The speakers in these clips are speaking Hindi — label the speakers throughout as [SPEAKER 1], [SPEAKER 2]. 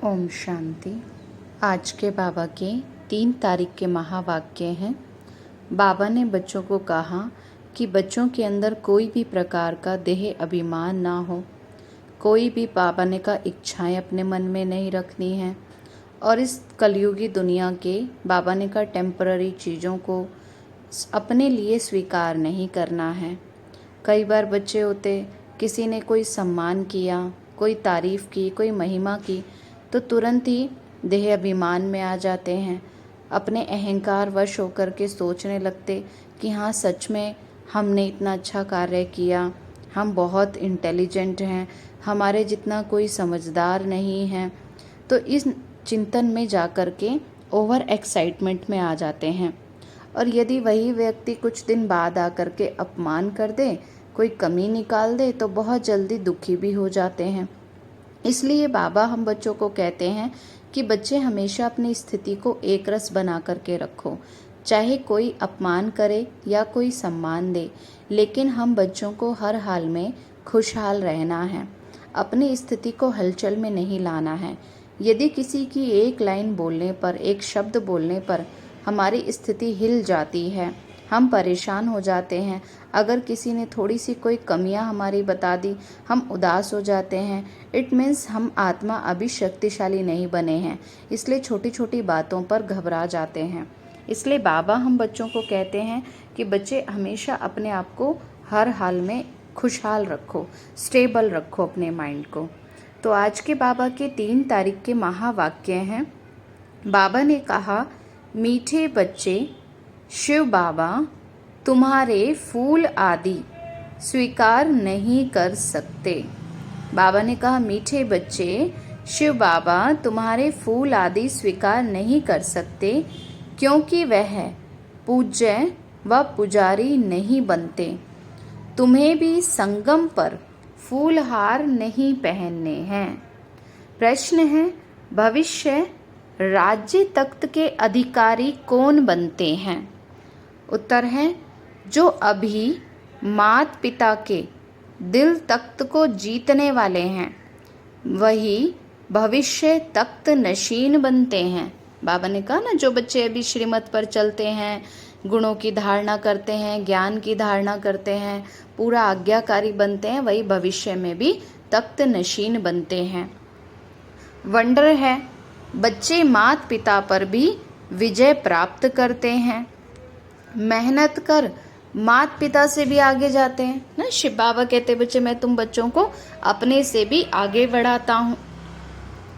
[SPEAKER 1] ओम शांति। आज के बाबा के 3 तारीख के महावाक्य हैं। बाबा ने बच्चों को कहा कि बच्चों के अंदर कोई भी प्रकार का देह अभिमान ना हो, कोई भी बाबा ने कहा इच्छाएं अपने मन में नहीं रखनी है और इस कलयुगी दुनिया के बाबा ने कहा टेम्पररी चीज़ों को अपने लिए स्वीकार नहीं करना है। कई बार बच्चे होते, किसी ने कोई सम्मान किया, कोई तारीफ़ की, कोई महिमा की, तो तुरंत ही देह अभिमान में आ जाते हैं। अपने अहंकार वश होकर के सोचने लगते कि हाँ सच में हमने इतना अच्छा कार्य किया, हम बहुत इंटेलिजेंट हैं, हमारे जितना कोई समझदार नहीं है। तो इस चिंतन में जा कर के ओवर एक्साइटमेंट में आ जाते हैं। और यदि वही व्यक्ति कुछ दिन बाद आकर के अपमान कर दे, कोई कमी निकाल दे, तो बहुत जल्दी दुखी भी हो जाते हैं। इसलिए बाबा हम बच्चों को कहते हैं कि बच्चे हमेशा अपनी स्थिति को एक रस बना करके रखो, चाहे कोई अपमान करे या कोई सम्मान दे, लेकिन हम बच्चों को हर हाल में खुशहाल रहना है, अपनी स्थिति को हलचल में नहीं लाना है। यदि किसी की एक लाइन बोलने पर, एक शब्द बोलने पर हमारी स्थिति हिल जाती है, हम परेशान हो जाते हैं, अगर किसी ने थोड़ी सी कोई कमियां हमारी बता दी, हम उदास हो जाते हैं, इट मीन्स हम आत्मा अभी शक्तिशाली नहीं बने हैं, इसलिए छोटी छोटी बातों पर घबरा जाते हैं। इसलिए बाबा हम बच्चों को कहते हैं कि बच्चे हमेशा अपने आप को हर हाल में खुशहाल रखो, स्टेबल रखो अपने माइंड को। तो आज के बाबा के 3 तारीख के महावाक्य हैं। बाबा ने कहा, मीठे बच्चे, शिव बाबा तुम्हारे फूल आदि स्वीकार नहीं कर सकते। बाबा ने कहा, मीठे बच्चे, शिव बाबा तुम्हारे फूल आदि स्वीकार नहीं कर सकते, क्योंकि वह पूज्य व पुजारी नहीं बनते। तुम्हें भी संगम पर फूलहार नहीं पहनने हैं। प्रश्न है, भविष्य राज्य तख्त के अधिकारी कौन बनते हैं? उत्तर है, जो अभी माता पिता के दिल तख्त को जीतने वाले हैं, वही भविष्य तख्त नशीन बनते हैं। बाबा ने कहा ना, जो बच्चे अभी श्रीमत पर चलते हैं, गुणों की धारणा करते हैं, ज्ञान की धारणा करते हैं, पूरा आज्ञाकारी बनते हैं, वही भविष्य में भी तख्त नशीन बनते हैं। वंडर है, बच्चे माता पिता पर भी विजय प्राप्त करते हैं। मेहनत कर माता पिता से भी आगे जाते हैं ना। शिव बाबा कहते, बच्चे मैं तुम बच्चों को अपने से भी आगे बढ़ाता हूँ।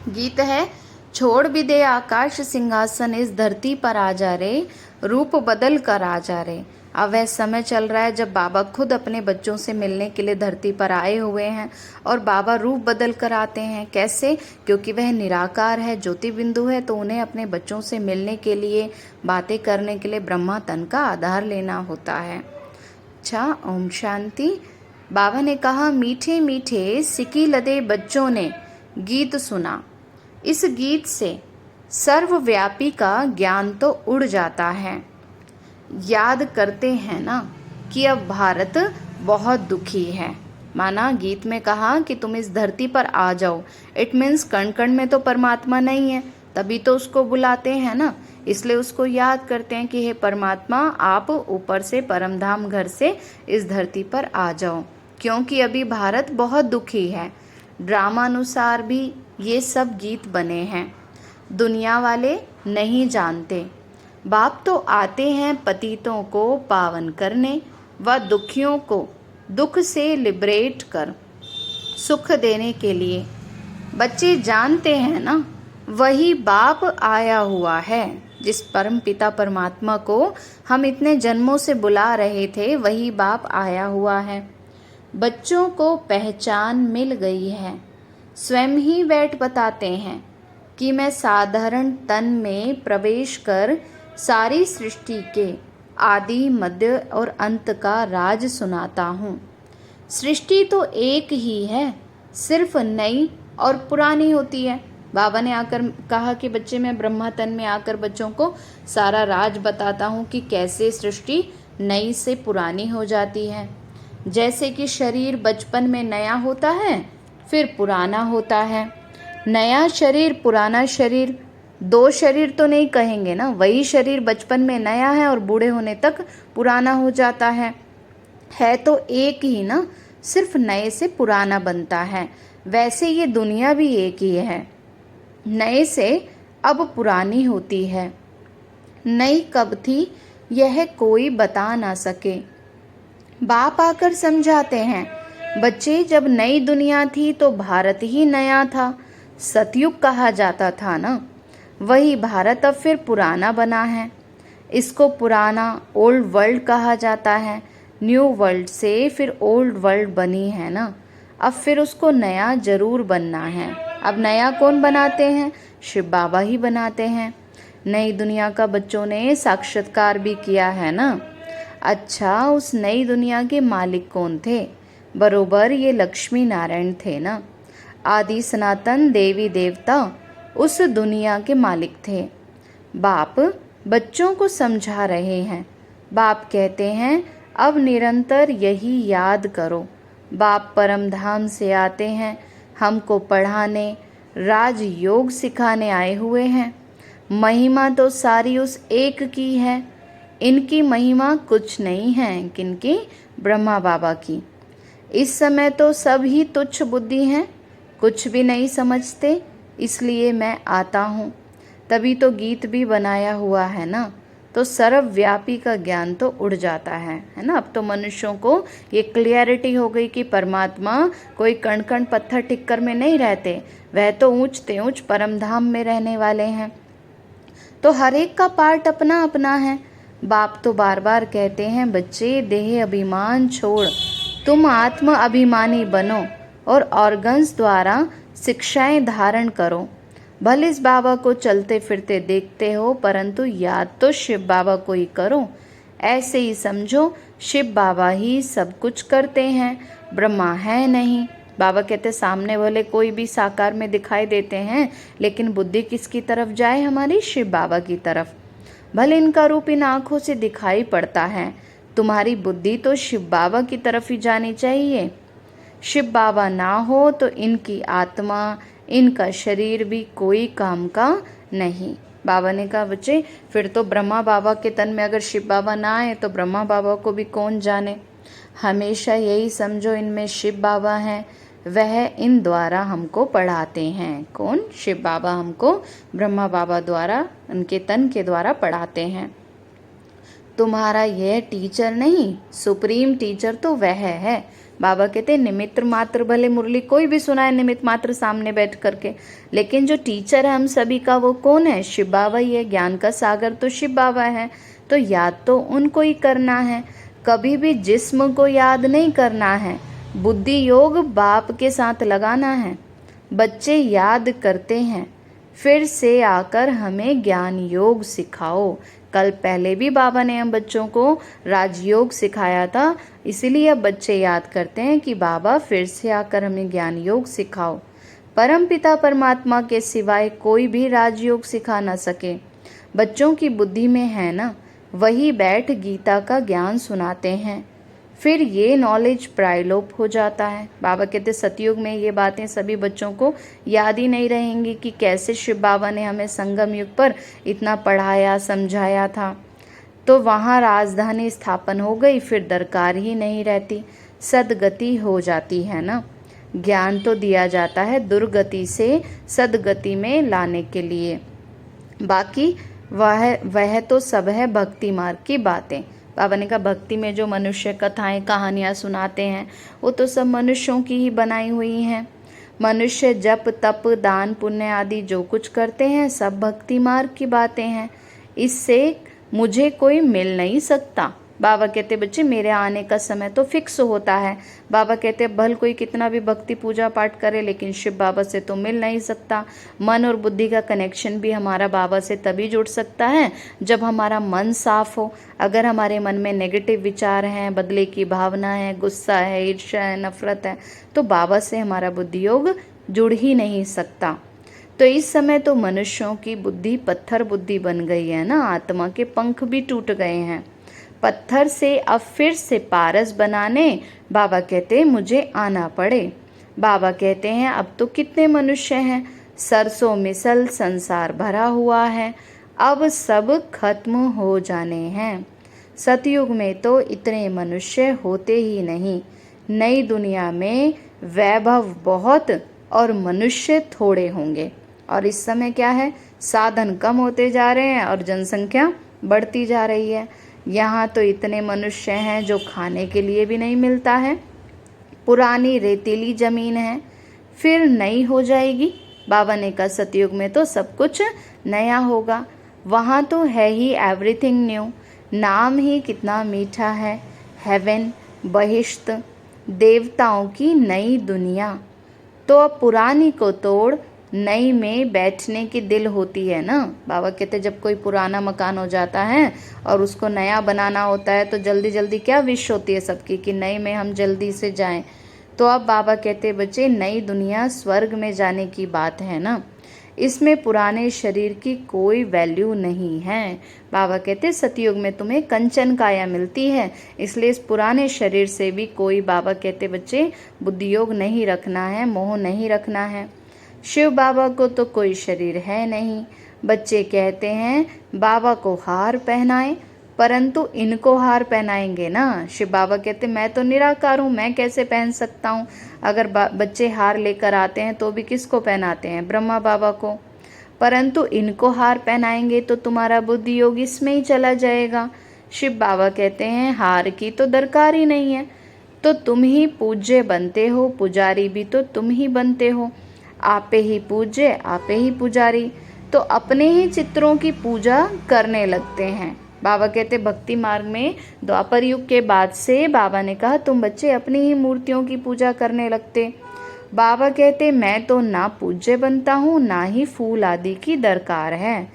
[SPEAKER 1] गीत है, छोड़ भी दे आकाश सिंहासन, इस धरती पर आ जा रे, रूप बदल कर आ जा रे। अब वह समय चल रहा है जब बाबा खुद अपने बच्चों से मिलने के लिए धरती पर आए हुए हैं और बाबा रूप बदल कर आते हैं। कैसे? क्योंकि वह निराकार है, ज्योति बिंदु है, तो उन्हें अपने बच्चों से मिलने के लिए, बातें करने के लिए ब्रह्मा तन का आधार लेना होता है। अच्छा, ओम शांति। बाबा ने कहा, मीठे मीठे सिकी लदे बच्चों ने गीत सुना। इस गीत से सर्वव्यापी का ज्ञान तो उड़ जाता है। याद करते हैं ना कि अब भारत बहुत दुखी है। माना गीत में कहा कि तुम इस धरती पर आ जाओ, इट मीन्स कण कण में तो परमात्मा नहीं है, तभी तो उसको बुलाते हैं ना। इसलिए उसको याद करते हैं कि हे परमात्मा, आप ऊपर से परमधाम घर से इस धरती पर आ जाओ, क्योंकि अभी भारत बहुत दुखी है। ड्रामानुसार भी ये सब गीत बने हैं, दुनिया वाले नहीं जानते। बाप तो आते हैं पतितों को पावन करने व दुखियों को दुख से लिबरेट कर सुख देने के लिए। बच्चे जानते हैं ना, वही बाप आया हुआ है, जिस परम पिता परमात्मा को हम इतने जन्मों से बुला रहे थे, वही बाप आया हुआ है। बच्चों को पहचान मिल गई है। स्वयं ही बैठ बताते हैं कि मैं साधारण तन में प्रवेश कर सारी सृष्टि के आदि, मध्य और अंत का राज सुनाता हूँ। सृष्टि तो एक ही है, सिर्फ नई और पुरानी होती है। बाबा ने आकर कहा कि बच्चे मैं ब्रह्मा तन में आकर बच्चों को सारा राज बताता हूँ कि कैसे सृष्टि नई से पुरानी हो जाती है। जैसे कि शरीर बचपन में नया होता है, फिर पुराना होता है, नया शरीर पुराना शरीर, दो शरीर तो नहीं कहेंगे ना, वही शरीर बचपन में नया है और बूढ़े होने तक पुराना हो जाता है तो एक ही ना, सिर्फ नए से पुराना बनता है। वैसे ये दुनिया भी एक ही है, नए से अब पुरानी होती है। नई कब थी यह कोई बता ना सके। बाप आकर समझाते हैं, बच्चे जब नई दुनिया थी तो भारत ही नया था, सतयुग कहा जाता था ना, वही भारत अब फिर पुराना बना है। इसको पुराना ओल्ड वर्ल्ड कहा जाता है। न्यू वर्ल्ड से फिर ओल्ड वर्ल्ड बनी है ना, अब फिर उसको नया जरूर बनना है। अब नया कौन बनाते हैं? शिव बाबा ही बनाते हैं। नई दुनिया का बच्चों ने साक्षात्कार भी किया है ना। अच्छा, उस नई दुनिया के मालिक कौन थे? बरोबर ये लक्ष्मी नारायण थे ना। आदि सनातन देवी देवता उस दुनिया के मालिक थे। बाप बच्चों को समझा रहे हैं। बाप कहते हैं, अब निरंतर यही याद करो। बाप परम धाम से आते हैं, हमको पढ़ाने, राजयोग सिखाने आए हुए हैं। महिमा तो सारी उस एक की है। इनकी महिमा कुछ नहीं है, किनकी? ब्रह्मा बाबा की। इस समय तो सब ही तुच्छ बुद्धि हैं, कुछ भी नहीं समझते, इसलिए मैं आता हूँ। तभी तो गीत भी बनाया हुआ है ना, तो सर्वव्यापी का ज्ञान तो उड़ जाता है ना। अब तो मनुष्यों को ये क्लियरिटी हो गई कि परमात्मा कोई कण कण पत्थर टिक्कर में नहीं रहते, वह तो ऊंच ते ऊंच परम धाम में रहने वाले हैं। तो हर एक का पार्ट अपना अपना है। बाप तो बार बार कहते हैं, बच्चे देह अभिमान छोड़ तुम आत्म अभिमानी बनो और ऑर्गन्स द्वारा शिक्षाएं धारण करो। भले इस बाबा को चलते फिरते देखते हो, परंतु याद तो शिव बाबा को ही करो। ऐसे ही समझो, शिव बाबा ही सब कुछ करते हैं, ब्रह्मा है नहीं। बाबा कहते सामने भले कोई भी साकार में दिखाई देते हैं, लेकिन बुद्धि किसकी तरफ जाए? हमारी शिव बाबा की तरफ। भले इनका रूप इन आँखों से दिखाई पड़ता है, तुम्हारी बुद्धि तो शिव बाबा की तरफ ही जानी चाहिए। शिव बाबा ना हो तो इनकी आत्मा, इनका शरीर भी कोई काम का नहीं। बाबा ने कहा, बच्चे फिर तो ब्रह्मा बाबा के तन में अगर शिव बाबा ना आए तो ब्रह्मा बाबा को भी कौन जाने। हमेशा यही समझो, इनमें शिव बाबा हैं, वह इन द्वारा हमको पढ़ाते हैं। कौन? शिव बाबा हमको ब्रह्मा बाबा द्वारा, उनके तन के द्वारा पढ़ाते हैं। तुम्हारा यह टीचर नहीं, सुप्रीम टीचर तो वह है। बाबा कहते निमित्त मात्र, भले मुरली कोई भी सुनाए निमित्त मात्र सामने बैठ करके, लेकिन जो टीचर है हम सभी का वो कौन है? शिव बाबा ही है। ज्ञान का सागर तो शिव बाबा है, तो याद तो उनको ही करना है। कभी भी जिस्म को याद नहीं करना है, बुद्धि योग बाप के साथ लगाना है। बच्चे याद करते हैं, फिर से आकर हमें ज्ञान योग सिखाओ। कल पहले भी बाबा ने हम बच्चों को राजयोग सिखाया था, इसीलिए अब बच्चे याद करते हैं कि बाबा फिर से आकर हमें ज्ञान योग सिखाओ। परमपिता परमात्मा के सिवाय कोई भी राजयोग सिखा ना सके। बच्चों की बुद्धि में है ना, वही बैठ गीता का ज्ञान सुनाते हैं, फिर ये नॉलेज प्रायलोप हो जाता है। बाबा कहते सतयुग में ये बातें सभी बच्चों को याद ही नहीं रहेंगी कि कैसे शिव बाबा ने हमें संगम युग पर इतना पढ़ाया समझाया था। तो वहाँ राजधानी स्थापन हो गई, फिर दरकार ही नहीं रहती, सदगति हो जाती है ना। ज्ञान तो दिया जाता है दुर्गति से सदगति में लाने के लिए, बाकी वह तो सब है भक्ति मार्ग की बातें। बाबा ने कहा भक्ति में जो मनुष्य कथाएं कहानियाँ सुनाते हैं वो तो सब मनुष्यों की ही बनाई हुई हैं। मनुष्य जप तप दान पुण्य आदि जो कुछ करते हैं सब भक्ति मार्ग की बातें हैं, इससे मुझे कोई मिल नहीं सकता। बाबा कहते बच्चे मेरे आने का समय तो फिक्स होता है। बाबा कहते भल कोई कितना भी भक्ति पूजा पाठ करे, लेकिन शिव बाबा से तो मिल नहीं सकता। मन और बुद्धि का कनेक्शन भी हमारा बाबा से तभी जुड़ सकता है जब हमारा मन साफ हो। अगर हमारे मन में नेगेटिव विचार हैं, बदले की भावना है, गुस्सा है, ईर्ष्या है, नफरत है, तो बाबा से हमारा बुद्धि योग जुड़ ही नहीं सकता। तो इस समय तो मनुष्यों की बुद्धि पत्थर बुद्धि बन गई है ना, आत्मा के पंख भी टूट गए हैं। पत्थर से अब फिर से पारस बनाने बाबा कहते मुझे आना पड़े। बाबा कहते हैं अब तो कितने मनुष्य हैं, सरसों मिसल संसार भरा हुआ है, अब सब खत्म हो जाने हैं। सतयुग में तो इतने मनुष्य होते ही नहीं। नई दुनिया में वैभव बहुत और मनुष्य थोड़े होंगे। और इस समय क्या है, साधन कम होते जा रहे हैं और जनसंख्या बढ़ती जा रही है। यहाँ तो इतने मनुष्य हैं जो खाने के लिए भी नहीं मिलता है। पुरानी रेतीली जमीन है, फिर नई हो जाएगी। बाबा ने कहा सतयुग में तो सब कुछ नया होगा। वहाँ तो है ही एवरीथिंग न्यू। नाम ही कितना मीठा है, हेवन, बहिश्त, देवताओं की नई दुनिया। तो अब पुरानी को तोड़ नई में बैठने की दिल होती है ना। बाबा कहते जब कोई पुराना मकान हो जाता है और उसको नया बनाना होता है तो जल्दी जल्दी क्या विश होती है सबकी कि नई में हम जल्दी से जाएं। तो अब बाबा कहते बच्चे नई दुनिया स्वर्ग में जाने की बात है ना, इसमें पुराने शरीर की कोई वैल्यू नहीं है। बाबा कहते सतयुग में तुम्हें कंचन काया मिलती है, इसलिए इस पुराने शरीर से भी कोई, बाबा कहते बच्चे, बुद्धि योग नहीं रखना है, मोह नहीं रखना है। शिव बाबा को तो कोई शरीर है नहीं। बच्चे कहते हैं बाबा को हार पहनाएं, परंतु इनको हार पहनाएंगे ना। शिव बाबा कहते मैं तो निराकार हूँ, मैं कैसे पहन सकता हूँ। अगर बच्चे हार लेकर आते हैं तो भी किसको पहनाते हैं, ब्रह्मा बाबा को। परंतु इनको हार पहनाएंगे तो तुम्हारा बुद्धि योग इसमें ही चला जाएगा। शिव बाबा कहते हैं हार की तो दरकार ही नहीं है, तो तुम ही पूज्य बनते हो, पुजारी भी तो तुम ही बनते हो। आपे ही पूज्य आपे ही पुजारी, तो अपने ही चित्रों की पूजा करने लगते हैं। बाबा कहते भक्ति मार्ग में द्वापर युग के बाद से बाबा ने कहा तुम बच्चे अपनी ही मूर्तियों की पूजा करने लगते। बाबा कहते मैं तो ना पूज्य बनता हूँ, ना ही फूल आदि की दरकार है।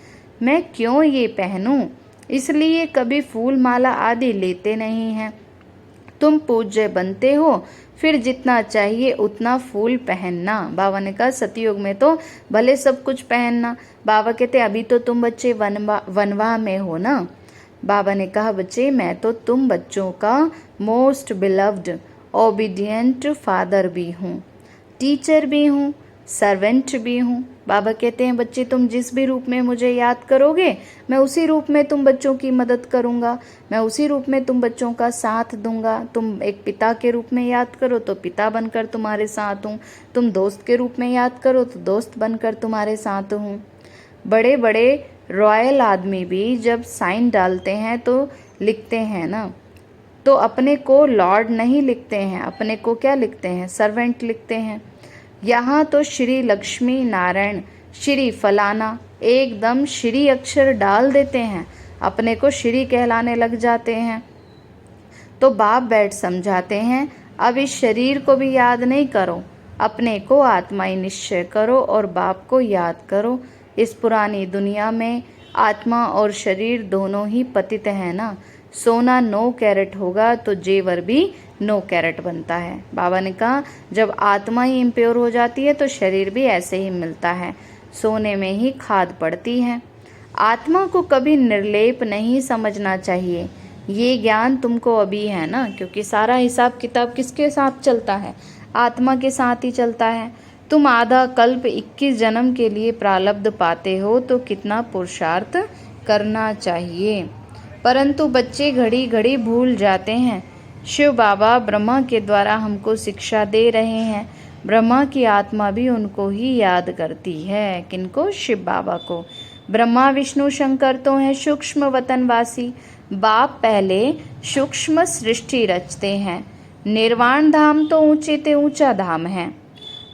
[SPEAKER 1] मैं क्यों ये पहनूं, इसलिए कभी फूल माला आदि लेते नहीं हैं। तुम पूज्य बनते हो, फिर जितना चाहिए उतना फूल पहनना। बाबा ने कहा सतयुग में तो भले सब कुछ पहनना। बाबा कहते अभी तो तुम बच्चे वनवाह में हो ना। बाबा ने कहा बच्चे मैं तो तुम बच्चों का मोस्ट बिलव्ड ओबीडियंट फादर भी हूँ, टीचर भी हूँ, सर्वेंट भी हूँ। बाबा कहते हैं बच्चे तुम जिस भी रूप में मुझे याद करोगे मैं उसी रूप में तुम बच्चों की मदद करूँगा, मैं उसी रूप में तुम बच्चों का साथ दूंगा। तुम एक पिता के रूप में याद करो तो पिता बनकर तुम्हारे साथ हूँ, तुम दोस्त के रूप में याद करो तो दोस्त बनकर तुम्हारे साथ हूँ। बड़े बड़े रॉयल आदमी भी जब साइन डालते हैं तो लिखते हैं ना, तो अपने को लॉर्ड नहीं लिखते हैं, अपने को क्या लिखते हैं, सर्वेंट लिखते हैं। यहाँ तो श्री लक्ष्मी नारायण श्री फलाना एकदम श्री अक्षर डाल देते हैं, अपने को श्री कहलाने लग जाते हैं। तो बाप बैठ समझाते हैं अब इस शरीर को भी याद नहीं करो, अपने को आत्मा ही निश्चय करो और बाप को याद करो। इस पुरानी दुनिया में आत्मा और शरीर दोनों ही पतित है ना। सोना 9 कैरेट होगा तो जेवर भी 9 कैरेट बनता है। बाबा ने कहा जब आत्मा ही इम्प्योर हो जाती है तो शरीर भी ऐसे ही मिलता है, सोने में ही खाद पड़ती है। आत्मा को कभी निर्लेप नहीं समझना चाहिए, ये ज्ञान तुमको अभी है ना, क्योंकि सारा हिसाब किताब किसके साथ चलता है, आत्मा के साथ ही चलता है। तुम आधा कल्प 21 जन्म के लिए प्रारब्ध पाते हो तो कितना पुरुषार्थ करना चाहिए। परंतु बच्चे घड़ी घड़ी भूल जाते हैं। शिव बाबा ब्रह्मा के द्वारा हमको शिक्षा दे रहे हैं, ब्रह्मा की आत्मा भी उनको ही याद करती है। किनको, शिव बाबा को। ब्रह्मा विष्णु शंकर तो हैं सूक्ष्म वतनवासी, बाप पहले सूक्ष्म सृष्टि रचते हैं। निर्वाण धाम तो ऊंचे ते ऊंचा धाम है,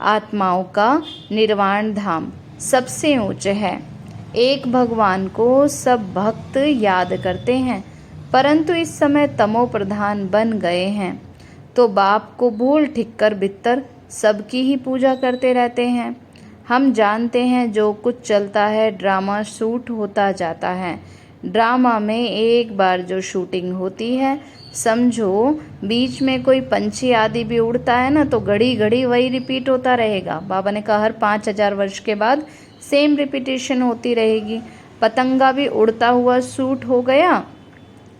[SPEAKER 1] आत्माओं का निर्वाण धाम सबसे ऊंचे है। एक भगवान को सब भक्त याद करते हैं, परंतु इस समय तमो प्रधान बन गए हैं तो बाप को भूल ठीक कर भीतर सबकी ही पूजा करते रहते हैं। हम जानते हैं जो कुछ चलता है ड्रामा शूट होता जाता है। ड्रामा में एक बार जो शूटिंग होती है, समझो बीच में कोई पंछी आदि भी उड़ता है ना तो घड़ी घड़ी वही रिपीट होता रहेगा। बाबा ने कहा हर 5000 वर्ष के बाद सेम रिपीटेशन होती रहेगी। पतंगा भी उड़ता हुआ शूट हो गया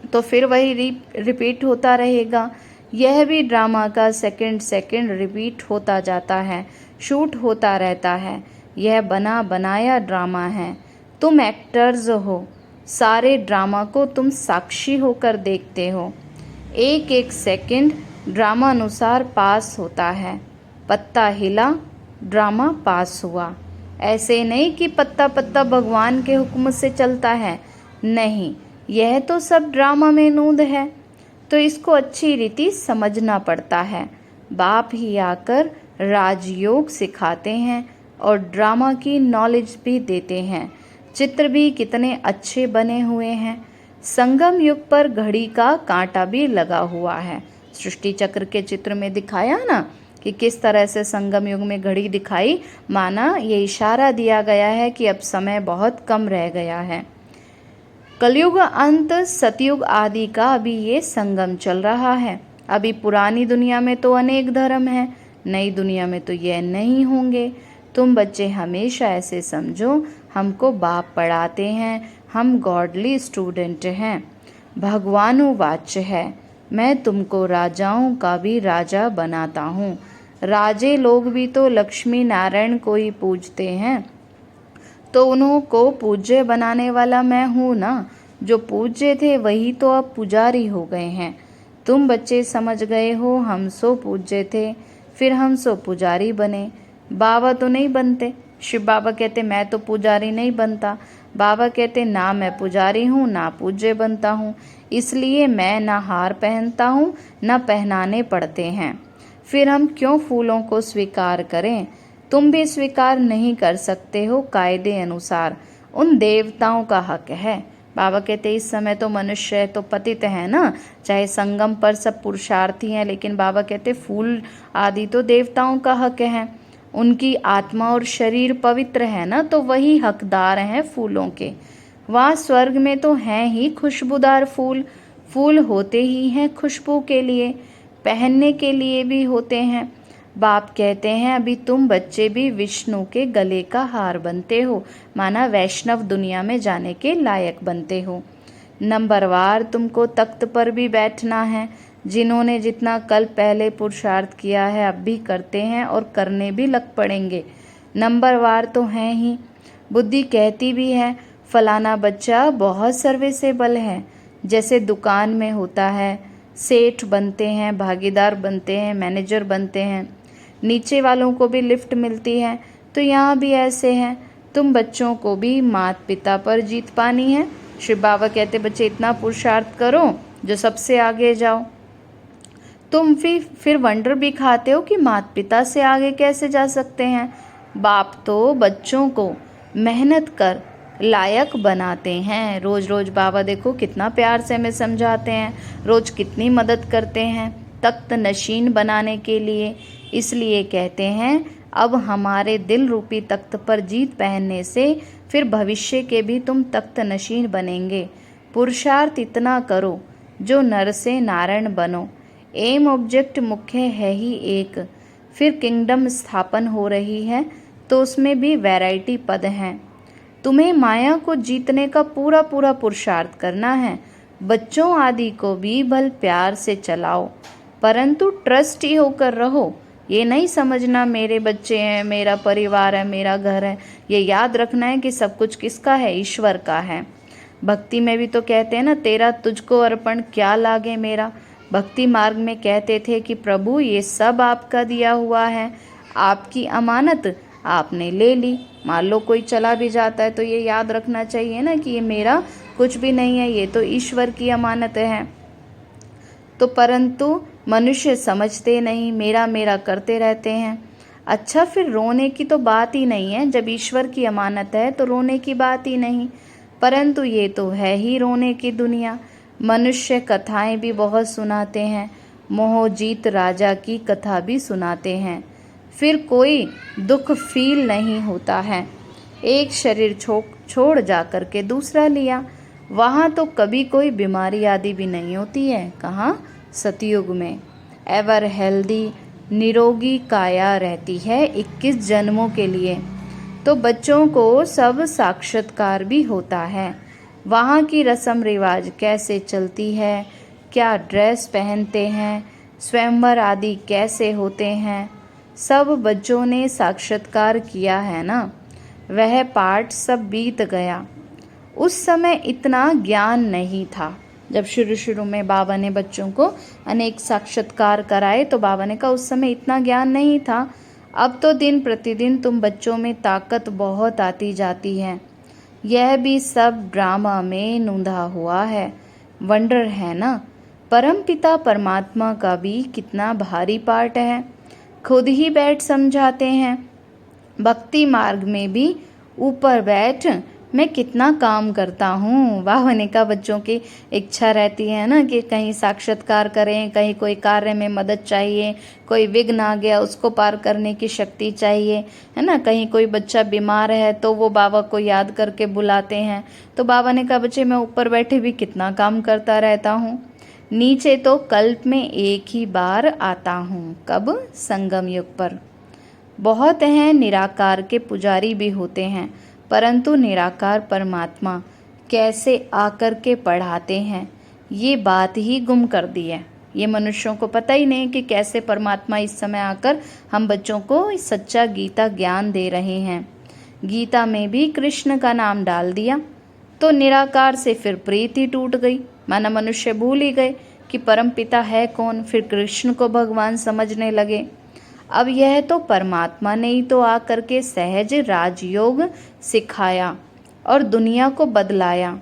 [SPEAKER 1] तो फिर वही रिपीट होता रहेगा। यह भी ड्रामा का सेकंड सेकंड रिपीट होता जाता है, शूट होता रहता है। यह बना बनाया ड्रामा है। तुम एक्टर्स हो, सारे ड्रामा को तुम साक्षी होकर देखते हो। एक एक सेकंड ड्रामा अनुसार पास होता है। पत्ता हिला, ड्रामा पास हुआ। ऐसे नहीं कि पत्ता पत्ता भगवान के हुक्म से चलता है, नहीं, यह तो सब ड्रामा में नूंद है। तो इसको अच्छी रीति समझना पड़ता है। बाप ही आकर राजयोग सिखाते हैं और ड्रामा की नॉलेज भी देते हैं। चित्र भी कितने अच्छे बने हुए हैं। संगम युग पर घड़ी का कांटा भी लगा हुआ है। सृष्टि चक्र के चित्र में दिखाया ना कि किस तरह से संगम युग में घड़ी दिखाई, माना ये इशारा दिया गया है कि अब समय बहुत कम रह गया है। कलयुग अंत, सतयुग आदि का अभी ये संगम चल रहा है। अभी पुरानी दुनिया में तो अनेक धर्म हैं, नई दुनिया में तो ये नहीं होंगे। तुम बच्चे हमेशा ऐसे समझो, हमको बाप पढ़ाते हैं, हम गॉडली स्टूडेंट हैं। भगवानुवाच है, मैं तुमको राजाओं का भी राजा बनाता हूँ। राजे लोग भी तो लक्ष्मी नारायण को ही पूजते हैं, तो उन्हों को पूज्य बनाने वाला मैं हूँ ना। जो पूज्य थे वही तो अब पुजारी हो गए हैं। तुम बच्चे समझ गए हो, हम सो पूज्य थे, फिर हम सो पुजारी बने। बाबा तो नहीं बनते। शिव बाबा कहते मैं तो पुजारी नहीं बनता। बाबा कहते ना मैं पुजारी हूँ ना पूज्य बनता हूँ, इसलिए मैं ना हार पहनता हूँ ना पहनाने पड़ते हैं। फिर हम क्यों फूलों को स्वीकार करें? तुम भी स्वीकार नहीं कर सकते हो कायदे अनुसार, उन देवताओं का हक है। बाबा कहते इस समय तो मनुष्य तो पतित है ना, चाहे संगम पर सब पुरुषार्थी हैं, लेकिन बाबा कहते फूल आदि तो देवताओं का हक है। उनकी आत्मा और शरीर पवित्र है ना, तो वही हकदार हैं फूलों के। वहाँ स्वर्ग में तो हैं ही खुशबूदार फूल। फूल होते ही हैं खुशबू के लिए, पहनने के लिए भी होते हैं। बाप कहते हैं अभी तुम बच्चे भी विष्णु के गले का हार बनते हो, माना वैष्णव दुनिया में जाने के लायक बनते हो। नंबरवार तुमको तख्त पर भी बैठना है। जिन्होंने जितना कल पहले पुरुषार्थ किया है अब भी करते हैं और करने भी लग पड़ेंगे। नंबरवार तो हैं ही। बुद्धि कहती भी है फलाना बच्चा बहुत सर्विसेबल है। जैसे दुकान में होता है, सेठ बनते हैं, भागीदार बनते हैं, मैनेजर बनते हैं, नीचे वालों को भी लिफ्ट मिलती है, तो यहाँ भी ऐसे हैं। तुम बच्चों को भी माता पिता पर जीत पानी है। शिव बाबा कहते बच्चे इतना पुरुषार्थ करो जो सबसे आगे जाओ। तुम फिर वंडर भी खाते हो कि माता पिता से आगे कैसे जा सकते हैं। बाप तो बच्चों को मेहनत कर लायक बनाते हैं। रोज रोज बाबा देखो कितना प्यार से हमें समझाते हैं, रोज कितनी मदद करते हैं तख्त नशीन बनाने के लिए। इसलिए कहते हैं अब हमारे दिल रूपी तख्त पर जीत पहनने से फिर भविष्य के भी तुम तख्त नशीन बनेंगे। पुरुषार्थ इतना करो जो नर से नारायण बनो। एम ऑब्जेक्ट मुख्य है ही एक। फिर किंगडम स्थापन हो रही है तो उसमें भी वैरायटी पद हैं। तुम्हें माया को जीतने का पूरा पूरा पुरुषार्थ करना है। बच्चों आदि को भी भल प्यार से चलाओ, परंतु ट्रस्टी होकर रहो। ये नहीं समझना मेरे बच्चे हैं, मेरा परिवार है, मेरा घर है। ये याद रखना है कि सब कुछ किसका है, ईश्वर का है। भक्ति में भी तो कहते हैं ना, तेरा तुझको अर्पण क्या लागे मेरा। भक्ति मार्ग में कहते थे कि प्रभु ये सब आपका दिया हुआ है, आपकी अमानत आपने ले ली। मान लो कोई चला भी जाता है तो ये याद रखना चाहिए ना कि ये मेरा कुछ भी नहीं है, ये तो ईश्वर की अमानत है। तो परंतु मनुष्य समझते नहीं, मेरा मेरा करते रहते हैं। अच्छा, फिर रोने की तो बात ही नहीं है। जब ईश्वर की अमानत है तो रोने की बात ही नहीं। परंतु ये तो है ही रोने की दुनिया। मनुष्य कथाएं भी बहुत सुनाते हैं, मोहजीत राजा की कथा भी सुनाते हैं, फिर कोई दुख फील नहीं होता है। एक शरीर छोड़ जा कर के दूसरा लिया, वहाँ तो कभी कोई बीमारी आदि भी नहीं होती है। कहाँ? सतयुग में एवर हेल्दी निरोगी काया रहती है 21 जन्मों के लिए। तो बच्चों को सब साक्षात्कार भी होता है। वहाँ की रस्म रिवाज कैसे चलती है, क्या ड्रेस पहनते हैं, स्वयंवर आदि कैसे होते हैं, सब बच्चों ने साक्षात्कार किया है ना। वह पाठ सब बीत गया। उस समय इतना ज्ञान नहीं था। जब शुरू शुरू में बाबा ने बच्चों को अनेक साक्षात्कार कराए तो बाबा ने कहा उस समय इतना ज्ञान नहीं था। अब तो दिन प्रतिदिन तुम बच्चों में ताकत बहुत आती जाती है। यह भी सब ड्रामा में नूंधा हुआ है। वंडर है ना। परमपिता परमात्मा का भी कितना भारी पार्ट है। खुद ही बैठ समझाते हैं। भक्ति मार्ग में भी ऊपर बैठ मैं कितना काम करता हूँ। बाबा ने कहा बच्चों की इच्छा रहती है ना कि कहीं साक्षात्कार करें, कहीं कोई कार्य में मदद चाहिए, कोई विघ्न आ गया उसको पार करने की शक्ति चाहिए, है ना। कहीं कोई बच्चा बीमार है तो वो बाबा को याद करके बुलाते हैं। तो बाबा ने कहा बच्चे मैं ऊपर बैठे भी कितना काम करता रहता हूँ। नीचे तो कल्प में एक ही बार आता हूँ। कब? संगम युग पर। बहुत हैं निराकार के पुजारी भी होते हैं, परंतु निराकार परमात्मा कैसे आकर के पढ़ाते हैं ये बात ही गुम कर दी है। ये मनुष्यों को पता ही नहीं कि कैसे परमात्मा इस समय आकर हम बच्चों को सच्चा गीता ज्ञान दे रहे हैं। गीता में भी कृष्ण का नाम डाल दिया तो निराकार से फिर प्रीति ही टूट गई। माना मनुष्य भूल ही गए कि परम पिता है कौन, फिर कृष्ण को भगवान समझने लगे। अब यह तो परमात्मा ने ही तो आकर के सहज राजयोग सिखाया और दुनिया को बदलाया।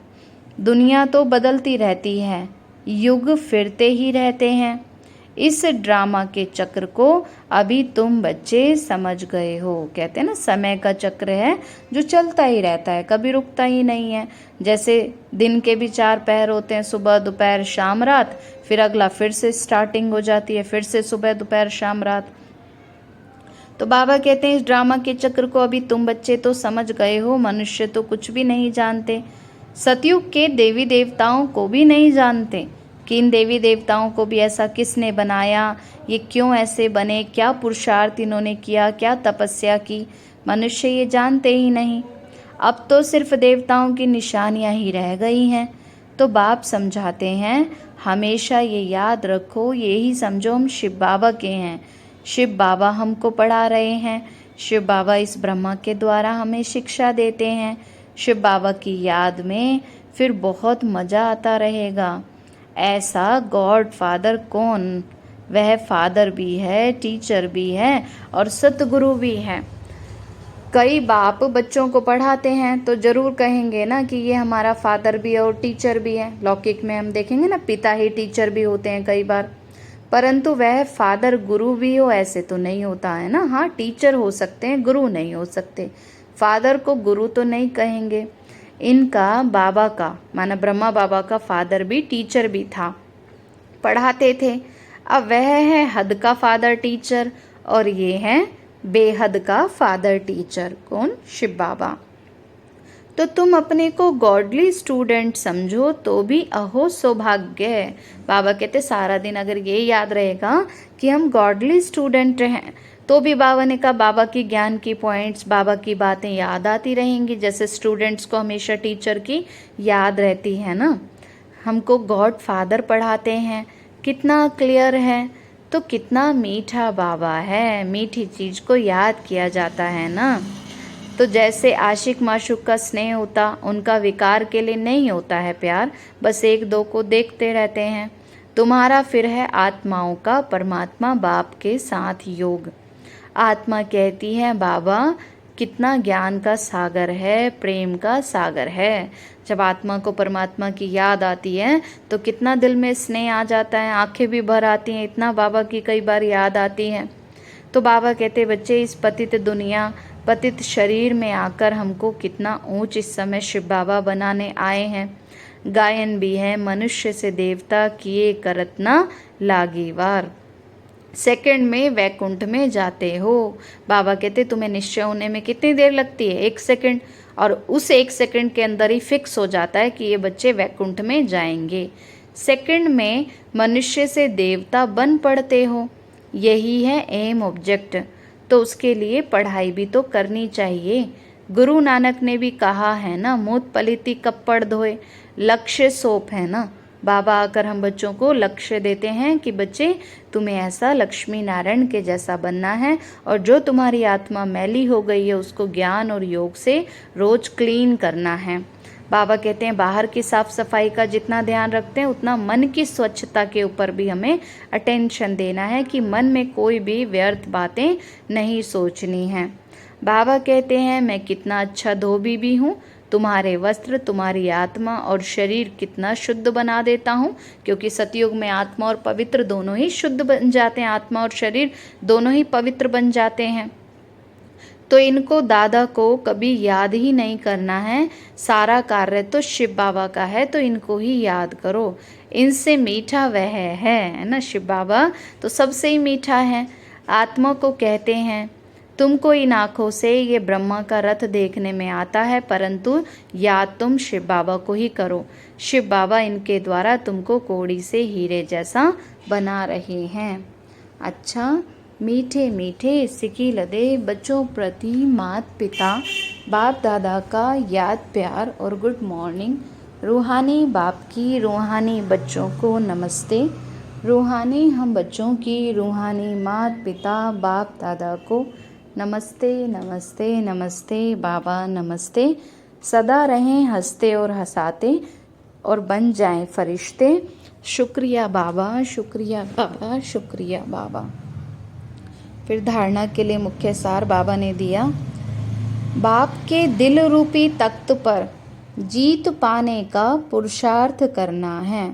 [SPEAKER 1] दुनिया तो बदलती रहती है, युग फिरते ही रहते हैं। इस ड्रामा के चक्र को अभी तुम बच्चे समझ गए हो। कहते हैं ना समय का चक्र है जो चलता ही रहता है, कभी रुकता ही नहीं है। जैसे दिन के भी 4 पहर होते हैं, सुबह दोपहर शाम रात, फिर अगला फिर से स्टार्टिंग हो जाती है, फिर से सुबह दोपहर शाम रात। तो बाबा कहते हैं इस ड्रामा के चक्र को अभी तुम बच्चे तो समझ गए हो, मनुष्य तो कुछ भी नहीं जानते। सतयुग के देवी देवताओं को भी नहीं जानते कि इन देवी देवताओं को भी ऐसा किसने बनाया, ये क्यों ऐसे बने, क्या पुरुषार्थ इन्होंने किया, क्या तपस्या की, मनुष्य ये जानते ही नहीं। अब तो सिर्फ देवताओं की निशानियां ही रह गई हैं। तो बाप समझाते हैं हमेशा ये याद रखो, यही समझो हम शिव बाबा के हैं। शिव बाबा हमको पढ़ा रहे हैं। शिव बाबा इस ब्रह्मा के द्वारा हमें शिक्षा देते हैं। शिव बाबा की याद में फिर बहुत मज़ा आता रहेगा। ऐसा गॉड फादर कौन? वह फादर भी है, टीचर भी है और सतगुरु भी है। कई बाप बच्चों को पढ़ाते हैं तो ज़रूर कहेंगे ना कि ये हमारा फादर भी है और टीचर भी है। लौकिक में हम देखेंगे ना पिता ही टीचर भी होते हैं कई बार, परंतु वह फादर गुरु भी हो ऐसे तो नहीं होता है ना। हाँ टीचर हो सकते हैं, गुरु नहीं हो सकते। फादर को गुरु तो नहीं कहेंगे। इनका बाबा का माना ब्रह्मा बाबा का फादर भी टीचर भी था, पढ़ाते थे। अब वह है हद का फादर टीचर और ये है बेहद का फादर टीचर। कौन? शिव बाबा। तो तुम अपने को गॉडली स्टूडेंट समझो तो भी अहो सौभाग्य है। बाबा कहते सारा दिन अगर ये याद रहेगा कि हम गॉडली स्टूडेंट हैं तो भी बाबा ने कहा बाबा की ज्ञान की पॉइंट्स, बाबा की बातें याद आती रहेंगी, जैसे स्टूडेंट्स को हमेशा टीचर की याद रहती है ना। हमको गॉड फादर पढ़ाते हैं, कितना क्लियर है, तो कितना मीठा बाबा है, मीठी चीज़ को याद किया जाता है ना। तो जैसे आशिक माशूक का स्नेह होता, उनका विकार के लिए नहीं होता है प्यार, बस एक दो को देखते रहते हैं। तुम्हारा फिर है आत्माओं का परमात्मा बाप के साथ योग। आत्मा कहती है बाबा कितना ज्ञान का सागर है, प्रेम का सागर है। जब आत्मा को परमात्मा की याद आती है तो कितना दिल में स्नेह आ जाता है, आंखें भी भर आती हैं, इतना बाबा की कई बार याद आती है। तो बाबा कहते बच्चे इस पतित दुनिया, पतित शरीर में आकर हमको कितना ऊंच इस समय शिव बाबा बनाने आए हैं। गायन भी है मनुष्य से देवता किए करत ना लागी वार। सेकंड में वैकुंठ में जाते हो। बाबा कहते तुम्हें निश्चय होने में कितनी देर लगती है? 1 सेकंड, और उस 1 सेकंड के अंदर ही फिक्स हो जाता है कि ये बच्चे वैकुंठ में जाएंगे। सेकंड में मनुष्य से देवता बन पड़ते हो, यही है एम ऑब्जेक्ट। तो उसके लिए पढ़ाई भी तो करनी चाहिए। गुरु नानक ने भी कहा है ना, मूत पलिति कप्पड़ धोए, लक्ष्य सोप है ना। बाबा आकर हम बच्चों को लक्ष्य देते हैं कि बच्चे तुम्हें ऐसा लक्ष्मी नारायण के जैसा बनना है, और जो तुम्हारी आत्मा मैली हो गई है उसको ज्ञान और योग से रोज क्लीन करना है। बाबा कहते हैं बाहर की साफ सफाई का जितना ध्यान रखते हैं उतना मन की स्वच्छता के ऊपर भी हमें अटेंशन देना है कि मन में कोई भी व्यर्थ बातें नहीं सोचनी है। बाबा कहते हैं मैं कितना अच्छा धोबी भी हूँ, तुम्हारे वस्त्र तुम्हारी आत्मा और शरीर कितना शुद्ध बना देता हूँ, क्योंकि सतयुग में आत्मा और पवित्र दोनों ही शुद्ध बन जाते हैं, आत्मा और शरीर दोनों ही पवित्र बन जाते हैं। तो इनको दादा को कभी याद ही नहीं करना है, सारा कार्य तो शिव बाबा का है, तो इनको ही याद करो। इनसे मीठा वह है ना, शिव बाबा तो सबसे ही मीठा है। आत्मा को कहते हैं तुमको इन आँखों से ये ब्रह्मा का रथ देखने में आता है, परंतु याद तुम शिव बाबा को ही करो। शिव बाबा इनके द्वारा तुमको कोड़ी से हीरे जैसा बना रहे हैं। अच्छा, मीठे मीठे सिक्की लदे बच्चों प्रति माता पिता बाप दादा का याद प्यार और गुड मॉर्निंग। रूहानी बाप की रूहानी बच्चों को नमस्ते। रूहानी हम बच्चों की रूहानी माता पिता बाप दादा को नमस्ते नमस्ते नमस्ते बाबा नमस्ते। सदा रहें हंसते और हंसाते और बन जाएं फरिश्ते। शुक्रिया बाबा, शुक्रिया बाबा, शुक्रिया बाबा। फिर धारणा के लिए मुख्य सार बाबा ने दिया। बाप के दिल रूपी तख्त पर जीत पाने का पुरुषार्थ करना है।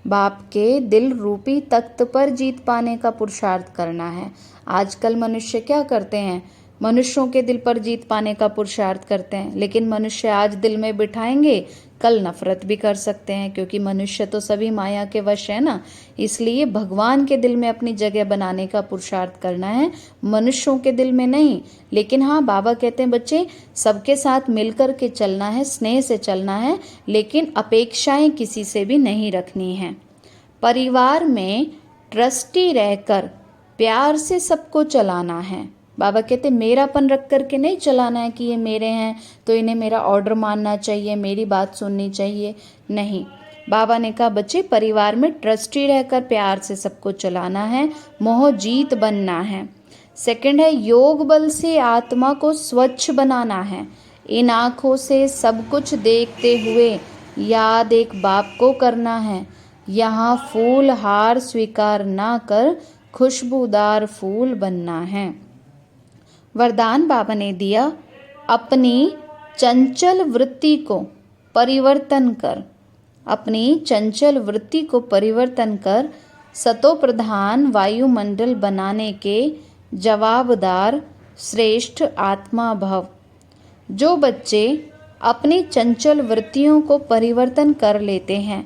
[SPEAKER 1] बाप के दिल रूपी तख्त पर जीत पाने का पुरुषार्थ करना है। आजकल मनुष्य क्या करते हैं, मनुष्यों के दिल पर जीत पाने का पुरुषार्थ करते हैं, लेकिन मनुष्य आज दिल में बिठाएंगे कल नफरत भी कर सकते हैं, क्योंकि मनुष्य तो सभी माया के वश है ना। इसलिए भगवान के दिल में अपनी जगह बनाने का पुरुषार्थ करना है, मनुष्यों के दिल में नहीं। लेकिन हाँ, बाबा कहते हैं बच्चे सबके साथ मिलकर के चलना है, स्नेह से चलना है, लेकिन अपेक्षाएं किसी से भी नहीं रखनी है। परिवार में ट्रस्टी रहकर प्यार से सबको चलाना है। बाबा कहते मेरापन रख करके नहीं चलाना है कि ये मेरे हैं तो इन्हें मेरा ऑर्डर मानना चाहिए, मेरी बात सुननी चाहिए, नहीं। बाबा ने कहा बच्चे परिवार में ट्रस्टी रहकर प्यार से सबको चलाना है, मोह जीत बनना है। सेकंड है योग बल से आत्मा को स्वच्छ बनाना है। इन आँखों से सब कुछ देखते हुए याद एक बाप को करना है। यहाँ फूल हार स्वीकार ना कर खुशबूदार फूल बनना है। वरदान बाबा ने दिया, अपनी चंचल वृत्ति को परिवर्तन कर, अपनी चंचल वृत्ति को परिवर्तन कर सतो प्रधान वायुमंडल बनाने के जवाबदार श्रेष्ठ आत्मा भव। जो बच्चे अपनी चंचल वृत्तियों को परिवर्तन कर लेते हैं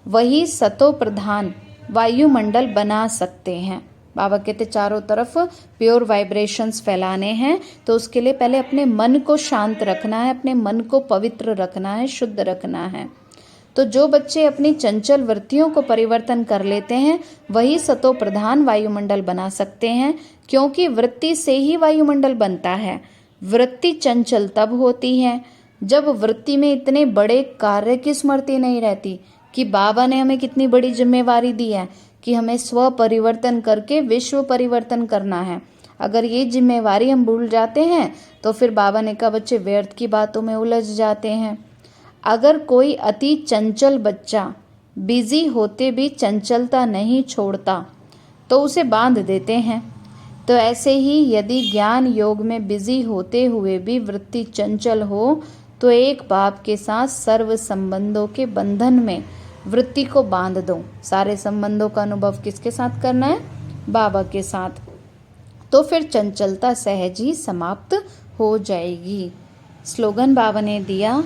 [SPEAKER 1] वही सतो प्रधान वायुमंडल बना सकते हैं। बाबा कहते चारों तरफ प्योर वाइब्रेशंस फैलाने हैं, तो उसके लिए पहले अपने मन को शांत रखना है, अपने मन को पवित्र रखना है, शुद्ध रखना है। तो जो बच्चे अपनी चंचल वृत्तियों को परिवर्तन कर लेते हैं वही सतो प्रधान वायुमंडल बना सकते हैं, क्योंकि वृत्ति से ही वायुमंडल बनता है। वृत्ति चंचल तब होती है जब वृत्ति में इतने बड़े कार्य की स्मृति नहीं रहती कि बाबा ने हमें कितनी बड़ी जिम्मेवारी दी है कि हमें स्व परिवर्तन करके विश्व परिवर्तन करना है। अगर ये जिम्मेवारी हम भूल जाते हैं तो फिर बाबा ने कहा बच्चे व्यर्थ की बातों में उलझ जाते हैं। अगर कोई अति चंचल बच्चा बिजी होते भी चंचलता नहीं छोड़ता तो उसे बांध देते हैं। तो ऐसे ही यदि ज्ञान योग में बिजी होते हुए भी वृत्ति चंचल हो तो एक बाप के साथ सर्व संबंधों के बंधन में वृत्ति को बांध दो। सारे संबंधों का अनुभव किसके साथ करना है? बाबा के साथ। तो फिर चंचलता सहज ही समाप्त हो जाएगी। स्लोगन बाबा ने दिया,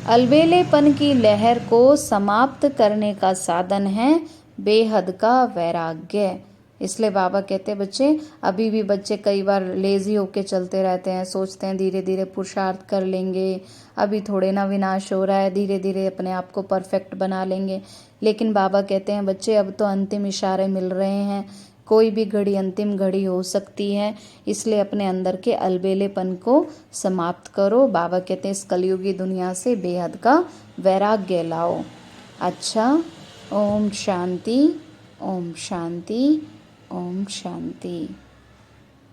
[SPEAKER 1] अलबेलेपन की लहर को समाप्त करने का साधन है बेहद का वैराग्य। इसलिए बाबा कहते हैं बच्चे अभी भी बच्चे कई बार लेजी होके चलते रहते हैं, सोचते हैं धीरे धीरे पुरुषार्थ कर लेंगे, अभी थोड़े ना विनाश हो रहा है, धीरे धीरे अपने आप को परफेक्ट बना लेंगे। लेकिन बाबा कहते हैं बच्चे अब तो अंतिम इशारे मिल रहे हैं, कोई भी घड़ी अंतिम घड़ी हो सकती है, इसलिए अपने अंदर के अलबेलेपन को समाप्त करो। बाबा कहते हैं इस कलयुगी दुनिया से बेहद का वैराग्य लाओ। अच्छा, ओम शांति, ओम शांति, ओम शांति।